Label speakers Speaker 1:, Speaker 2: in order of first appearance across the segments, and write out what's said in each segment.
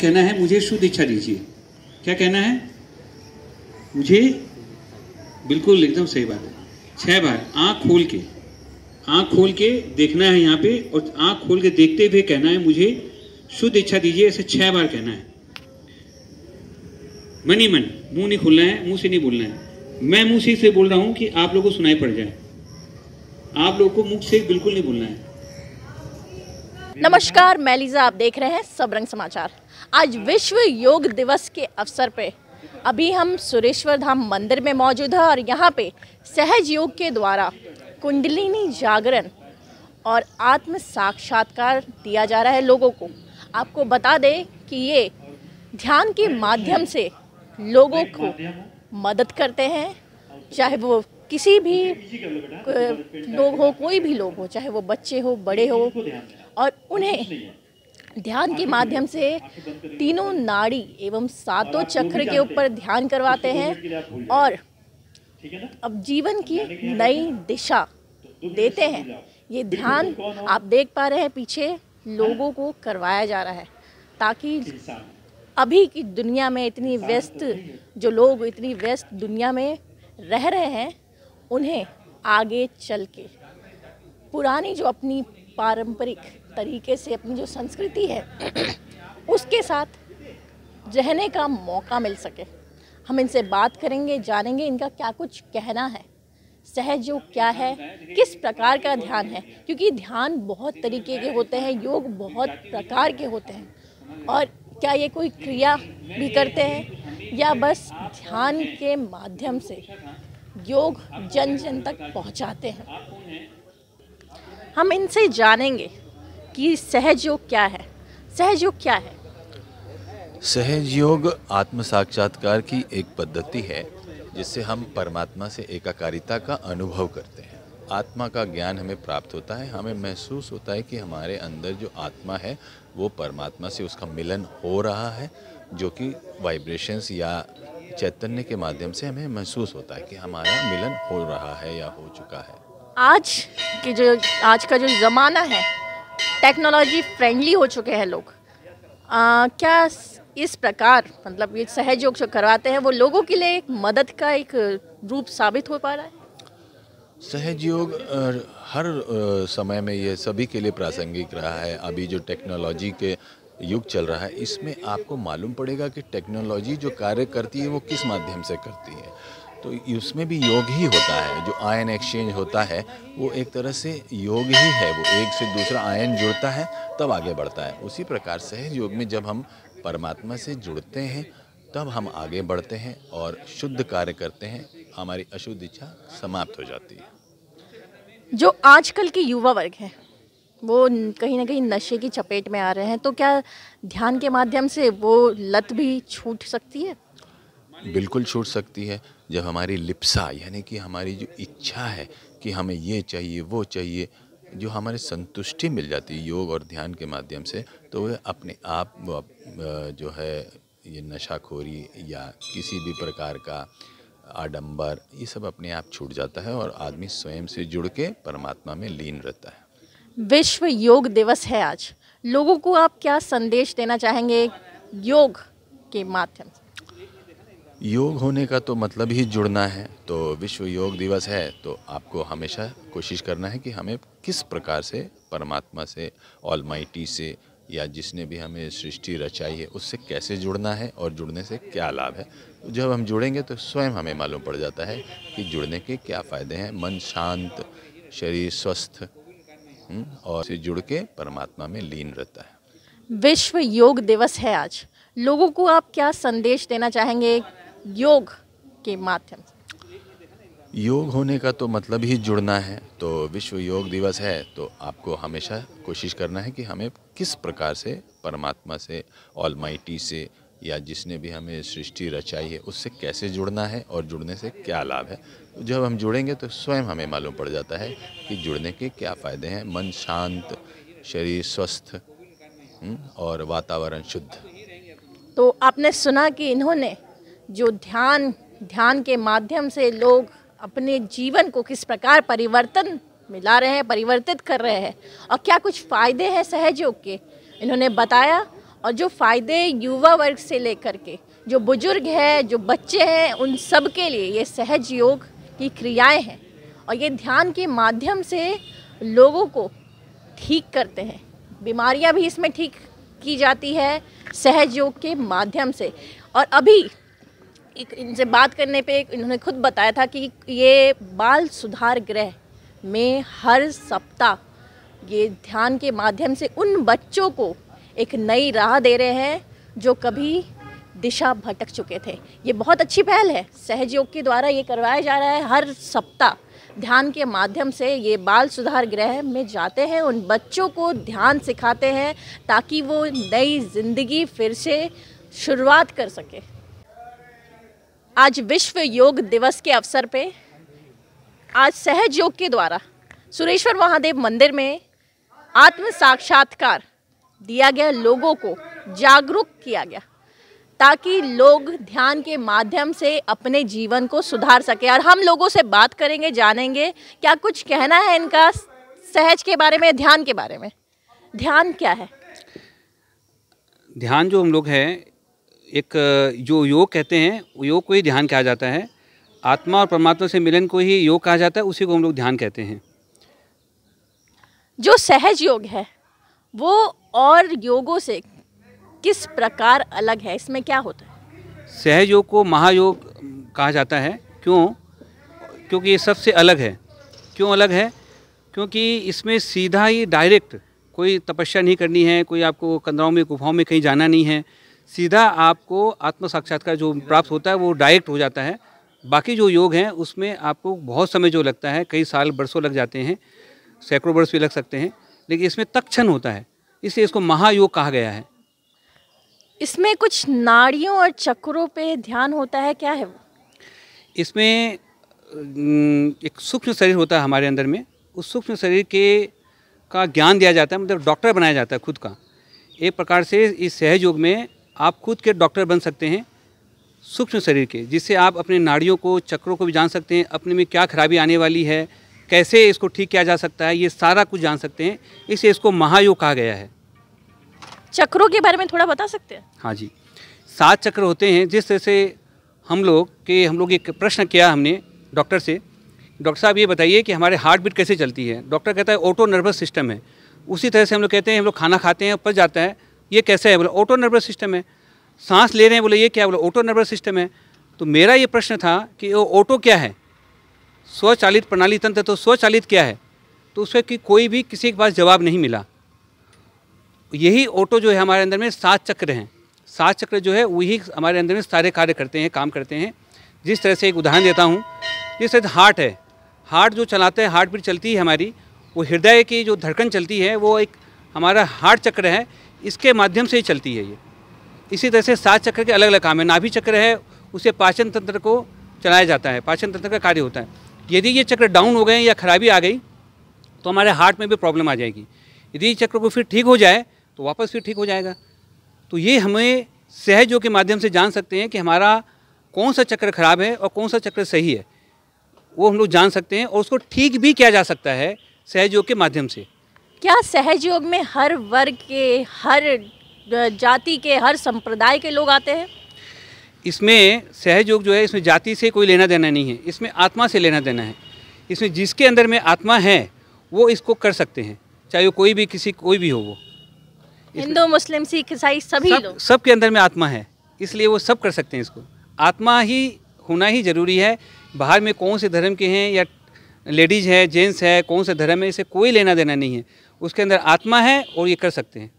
Speaker 1: कहना है मुझे शुद्ध इच्छा दीजिए। क्या कहना है? मुझे, बिल्कुल एकदम सही बात है। 6 बार आंख खोल के देखना है यहाँ पे, और आंख खोल के देखते हुए कहना है मुझे शुद्ध इच्छा दीजिए। ऐसे 6 बार कहना है, मन ही मन, मुंह नहीं खुलना है, मुंह से नहीं बोलना है। मैं मुंह से इसलिए बोल रहा हूं कि आप लोगों को सुनाई पड़ जाए, आप लोगों को मुंह से बिल्कुल नहीं बोलना है।
Speaker 2: नमस्कार, मैं लीजा, आप देख रहे हैं सबरंग समाचार। आज विश्व योग दिवस के अवसर पे अभी हम सुरेश्वर धाम मंदिर में मौजूद है और यहाँ पे सहज योग के द्वारा कुंडलिनी जागरण और आत्म साक्षात्कार दिया जा रहा है लोगों को। आपको बता दें कि ये ध्यान के माध्यम से लोगों को मदद करते हैं, चाहे वो किसी भी लोग हो, कोई भी लोग हो, चाहे वो बच्चे हो, बड़े हो, और उन्हें ध्यान के माध्यम से तीनों नाड़ी एवं 7 चक्र के ऊपर ध्यान करवाते हैं और अब जीवन की नई दिशा देते हैं। ये ध्यान आप देख पा रहे हैं पीछे लोगों को करवाया जा रहा है, ताकि अभी की दुनिया में इतनी व्यस्त दुनिया में रह रहे हैं, उन्हें आगे चल के पुरानी जो अपनी पारंपरिक तरीके से अपनी जो संस्कृति है उसके साथ रहने का मौका मिल सके। हम इनसे बात करेंगे, जानेंगे इनका क्या कुछ कहना है, सहज योग क्या है, किस प्रकार का ध्यान है, क्योंकि ध्यान बहुत तरीके के होते हैं, योग बहुत प्रकार के होते हैं, और क्या ये कोई क्रिया भी करते हैं या बस ध्यान के माध्यम से योग जन जन तक पहुंचाते हैं। हम इनसे जानेंगे कि सहज योग क्या है। सहज योग क्या है?
Speaker 3: सहज योग आत्म साक्षात्कार की एक पद्धति है जिससे हम परमात्मा से एकाकारिता का अनुभव करते हैं। आत्मा का ज्ञान हमें प्राप्त होता है, हमें महसूस होता है कि हमारे अंदर जो आत्मा है वो परमात्मा से उसका मिलन हो रहा है, जो कि वाइब्रेशंस या चैतन्य के माध्यम से हमें महसूस होता है कि हमारा मिलन हो रहा है या हो चुका है। आज का जो ज़माना है,
Speaker 2: टेक्नोलॉजी फ्रेंडली हो चुके हैं लोग। क्या इस प्रकार मतलब ये सहज योग जो करवाते हैं वो लोगों के लिए एक मदद का एक रूप साबित हो पा रहा है?
Speaker 3: सहज योग हर समय में ये सभी के लिए प्रासंगिक रहा है। अभी जो टेक्नोलॉजी के युग चल रहा है, इसमें आपको मालूम पड़ेगा कि टेक्नोलॉजी जो कार्य करती है वो किस माध्यम से करती है। तो उसमें भी योग ही होता है। जो आयन एक्सचेंज होता है वो एक तरह से योग ही है। वो एक से दूसरा आयन जुड़ता है तब आगे बढ़ता है। उसी प्रकार सहज योग में जब हम परमात्मा से जुड़ते हैं तब हम आगे बढ़ते हैं और शुद्ध कार्य करते हैं, हमारी अशुद्ध इच्छा समाप्त हो जाती है।
Speaker 2: जो आजकल के युवा वर्ग है वो कहीं ना कहीं नशे की चपेट में आ रहे हैं, तो क्या ध्यान के माध्यम से वो लत भी छूट सकती है?
Speaker 3: बिल्कुल छूट सकती है। जब हमारी लिप्सा यानी कि हमारी जो इच्छा है कि हमें ये चाहिए वो चाहिए, जो हमारी संतुष्टि मिल जाती है योग और ध्यान के माध्यम से, तो वह अपने आप जो है ये नशाखोरी या किसी भी प्रकार का आडंबर, ये सब अपने आप छूट जाता है और आदमी स्वयं से जुड़ के परमात्मा में लीन रहता है।
Speaker 2: विश्व योग दिवस है आज, लोगों को आप क्या संदेश देना चाहेंगे योग के माध्यम से?
Speaker 3: योग होने का तो मतलब ही जुड़ना है। तो विश्व योग दिवस है तो आपको हमेशा कोशिश करना है कि हमें किस प्रकार से परमात्मा से, ऑलमाइटी से, या जिसने भी हमें सृष्टि रचाई है उससे कैसे जुड़ना है और जुड़ने से क्या लाभ है। तो जब हम जुड़ेंगे तो स्वयं हमें मालूम पड़ जाता है कि जुड़ने के क्या फ़ायदे हैं। मन शांत, शरीर स्वस्थ और से जुड़ के परमात्मा में लीन रहता है।
Speaker 2: विश्व योग दिवस है आज, लोगों को आप क्या संदेश देना चाहेंगे योग के माध्यम से?
Speaker 3: योग होने का तो मतलब ही जुड़ना है। तो विश्व योग दिवस है तो आपको हमेशा कोशिश करना है कि हमें किस प्रकार से परमात्मा से, ऑलमाइटी से, या जिसने भी हमें सृष्टि रचाई है उससे कैसे जुड़ना है और जुड़ने से क्या लाभ है। तो जब हम जुड़ेंगे तो स्वयं हमें मालूम पड़ जाता है कि जुड़ने के क्या फ़ायदे हैं। मन शांत, शरीर स्वस्थ और वातावरण शुद्ध।
Speaker 2: तो आपने सुना कि इन्होंने जो ध्यान के माध्यम से लोग अपने जीवन को किस प्रकार परिवर्तन मिला रहे हैं, परिवर्तित कर रहे हैं, और क्या कुछ फ़ायदे हैं सहज योग के, इन्होंने बताया। और जो फ़ायदे युवा वर्ग से लेकर के जो बुजुर्ग हैं, जो बच्चे हैं, उन सब के लिए ये सहज योग की क्रियाएं हैं और ये ध्यान के माध्यम से लोगों को ठीक करते हैं। बीमारियां भी इसमें ठीक की जाती है सहज योग के माध्यम से। और अभी इनसे बात करने पे इन्होंने खुद बताया था कि ये बाल सुधार गृह में हर सप्ताह ये ध्यान के माध्यम से उन बच्चों को एक नई राह दे रहे हैं जो कभी दिशा भटक चुके थे। ये बहुत अच्छी पहल है, सहज योग के द्वारा ये करवाया जा रहा है। हर सप्ताह ध्यान के माध्यम से ये बाल सुधार गृह में जाते हैं, उन बच्चों को ध्यान सिखाते हैं ताकि वो नई ज़िंदगी फिर से शुरुआत कर सके। आज विश्व योग दिवस के अवसर पे आज सहज योग के द्वारा सुरेश्वर महादेव मंदिर में आत्म साक्षात्कार दिया गया, लोगों को जागरूक किया गया ताकि लोग ध्यान के माध्यम से अपने जीवन को सुधार सके। और हम लोगों से बात करेंगे, जानेंगे क्या कुछ कहना है इनका सहज के बारे में, ध्यान के बारे में। ध्यान क्या है?
Speaker 1: ध्यान जो हम लोग हैं, एक जो योग कहते हैं, योग को ही ध्यान कहा जाता है। आत्मा और परमात्मा से मिलन को ही योग कहा जाता है, उसी को हम लोग ध्यान कहते हैं।
Speaker 2: जो सहज योग है वो और योगों से किस प्रकार अलग है? इसमें क्या होता है?
Speaker 1: सहज योग को महायोग कहा जाता है। क्योंकि ये सबसे अलग है। क्यों अलग है? क्योंकि इसमें सीधा ही डायरेक्ट कोई तपस्या नहीं करनी है, कोई आपको कंदराओं में गुफाओं में कहीं जाना नहीं है। सीधा आपको आत्म साक्षात्कार जो प्राप्त होता है वो डायरेक्ट हो जाता है। बाकी जो योग हैं उसमें आपको बहुत समय जो लगता है, कई साल बरसों लग जाते हैं, सैकड़ों वर्ष भी लग सकते हैं, लेकिन इसमें तत्क्षण होता है, इसलिए इसको महायोग कहा गया है।
Speaker 2: इसमें कुछ नाड़ियों और चक्रों पे ध्यान होता है, क्या है वो?
Speaker 1: इसमें एक सूक्ष्म शरीर होता है हमारे अंदर में, उस सूक्ष्म शरीर का ज्ञान दिया जाता है, मतलब डॉक्टर बनाया जाता है खुद का। एक प्रकार से इस सहज योग में आप खुद के डॉक्टर बन सकते हैं सूक्ष्म शरीर के, जिससे आप अपने नाड़ियों को, चक्रों को भी जान सकते हैं, अपने में क्या खराबी आने वाली है, कैसे इसको ठीक किया जा सकता है, ये सारा कुछ जान सकते हैं। इसलिए इसको महायोग कहा गया है।
Speaker 2: चक्रों के बारे में थोड़ा बता सकते हैं?
Speaker 1: हाँ जी, 7 चक्र होते हैं। जिस तरह से हम लोग एक प्रश्न किया हमने डॉक्टर से, डॉक्टर साहब ये बताइए कि हमारे हार्ट बीट कैसे चलती है? डॉक्टर कहता है ऑटो नर्वस सिस्टम है। उसी तरह से हम लोग कहते हैं, हम लोग खाना खाते हैं, पच जाता है, ये कैसे है? बोले ऑटो नर्वस सिस्टम है। सांस ले रहे हैं, बोले ये क्या? बोले ऑटो नर्वस सिस्टम है। तो मेरा ये प्रश्न था कि वो ऑटो क्या है, स्वचालित प्रणाली तंत्र, तो स्वचालित क्या है? तो उसमें कि कोई भी किसी के पास जवाब नहीं मिला। यही ऑटो जो है हमारे अंदर में 7 चक्र हैं। 7 चक्र जो है वही हमारे अंदर में सारे कार्य करते हैं, काम करते हैं। जिस तरह से एक उदाहरण देता हूँ, जिस तरह हार्ट है, हार्ट जो चलाते हैं, हार्ट बीट चलती है हमारी, वो हृदय की जो धड़कन चलती है वो एक हमारा हार्ट चक्र है, इसके माध्यम से ही चलती है ये। इसी तरह से 7 चक्र के अलग अलग काम है। नाभि चक्र है, उसे पाचन तंत्र को चलाया जाता है, पाचन तंत्र का कार्य होता है। यदि ये चक्र डाउन हो गए या खराबी आ गई तो हमारे हार्ट में भी प्रॉब्लम आ जाएगी। यदि इस चक्र को फिर ठीक हो जाए तो वापस फिर ठीक हो जाएगा। तो ये हमें सहज योग के माध्यम से जान सकते हैं कि हमारा कौन सा चक्र खराब है और कौन सा चक्र सही है, वो हम लोग जान सकते हैं और उसको ठीक भी किया जा सकता है सहज योग के माध्यम से।
Speaker 2: क्या सहज योग में हर वर्ग के, हर जाति के, हर संप्रदाय के लोग आते हैं?
Speaker 1: इसमें सहज योग जो है, इसमें जाति से कोई लेना देना नहीं है, इसमें आत्मा से लेना देना है। इसमें जिसके अंदर में आत्मा है वो इसको कर सकते हैं, चाहे वो कोई भी हो। वो
Speaker 2: हिंदू, मुस्लिम, सिख, ईसाई सभी लोग,
Speaker 1: सबके अंदर में आत्मा है, इसलिए वो सब कर सकते हैं इसको। आत्मा ही होना ही जरूरी है। बाहर में कौन से धर्म के हैं या लेडीज है, जेंट्स है, कौन से धर्म है, इसे कोई लेना देना नहीं है। उसके अंदर आत्मा है और ये कर सकते हैं।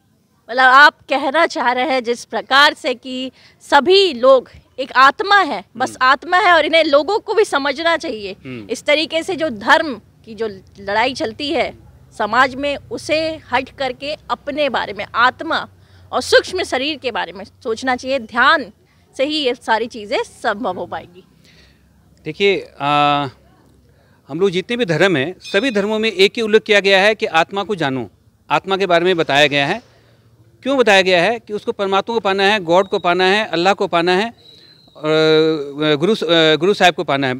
Speaker 2: मतलब आप कहना चाह रहे हैं जिस प्रकार से कि सभी लोग एक आत्मा है, बस आत्मा है और इन्हें लोगों को भी समझना चाहिए। इस तरीके से जो धर्म की जो लड़ाई चलती है समाज में, उसे हट करके अपने बारे में, आत्मा और सूक्ष्म शरीर के बारे में सोचना चाहिए। ध्यान से ही ये सारी चीज़ें संभव हो पाएगी।
Speaker 1: देखिए, हम लोग जितने भी धर्म हैं, सभी धर्मों में एक ही उल्लेख किया गया है कि आत्मा को जानो। आत्मा के बारे में बताया गया है। क्यों बताया गया है? कि उसको परमात्मा को पाना है, गॉड को पाना है, अल्लाह को पाना है, गुरु साहिब को पाना है।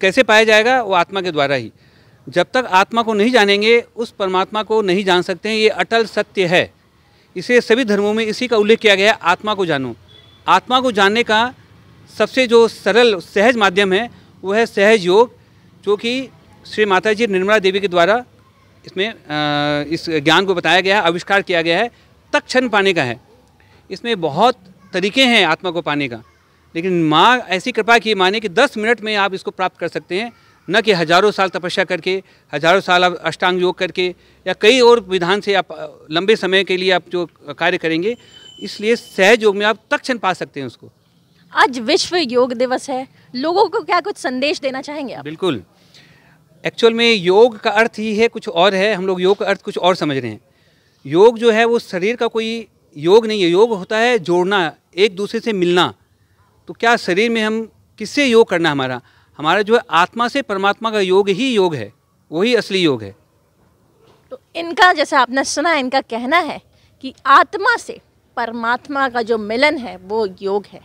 Speaker 1: कैसे पाया जाएगा? वो आत्मा के द्वारा ही। जब तक आत्मा को नहीं जानेंगे, उस परमात्मा को नहीं जान सकते हैं। ये अटल सत्य है।
Speaker 4: इसे सभी धर्मों में इसी का उल्लेख किया गया है, आत्मा को जानो। आत्मा को जानने का सबसे जो सरल सहज माध्यम है वो है सहज योग, जो कि श्री माता जी निर्मला देवी के द्वारा इसमें इस ज्ञान को बताया गया है, आविष्कार किया गया है, तत्क्षण पाने का है। इसमें बहुत तरीके हैं आत्मा को पाने का, लेकिन माँ ऐसी कृपा की माने कि 10 मिनट में आप इसको प्राप्त कर सकते हैं, न कि हजारों साल तपस्या करके, हजारों साल आप अष्टांग योग करके या कई और विधान से आप लंबे समय के लिए आप जो कार्य करेंगे। इसलिए सहज योग में आप तत्क्षण पा सकते हैं उसको।
Speaker 2: आज विश्व योग दिवस है, लोगों को क्या कुछ संदेश देना चाहेंगे आप?
Speaker 4: बिल्कुल, एक्चुअल में योग का अर्थ ही है कुछ और है, हम लोग योग का अर्थ कुछ और समझ रहे हैं। योग जो है वो शरीर का कोई योग नहीं है, योग होता है जोड़ना, एक दूसरे से मिलना। तो क्या शरीर में हम किससे योग करना, हमारा जो है आत्मा से परमात्मा का योग ही योग है, वही असली योग है।
Speaker 2: तो इनका, जैसे आपने सुना, इनका कहना है कि आत्मा से परमात्मा का जो मिलन है वो योग है।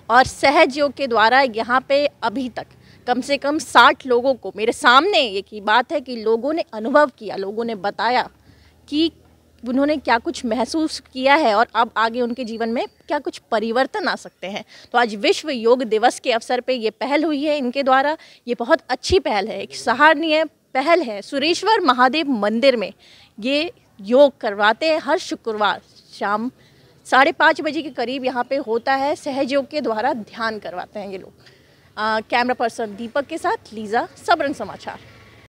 Speaker 2: और सहज योग के द्वारा यहाँ पे अभी तक कम से कम 60 लोगों को, मेरे सामने ये की बात है कि लोगों ने अनुभव किया, लोगों ने बताया कि उन्होंने क्या कुछ महसूस किया है और अब आगे उनके जीवन में क्या कुछ परिवर्तन आ सकते हैं। तो आज विश्व योग दिवस के अवसर पे ये पहल हुई है इनके द्वारा, ये बहुत अच्छी पहल है, एक सराहनीय पहल है। सुरेश्वर महादेव मंदिर में ये योग करवाते हैं, हर शुक्रवार शाम 5:30 बजे के करीब यहाँ पे होता है। सहज योग के द्वारा ध्यान करवाते हैं ये लोग। कैमरा पर्सन दीपक के साथ लीजा, सबरंग समाचार।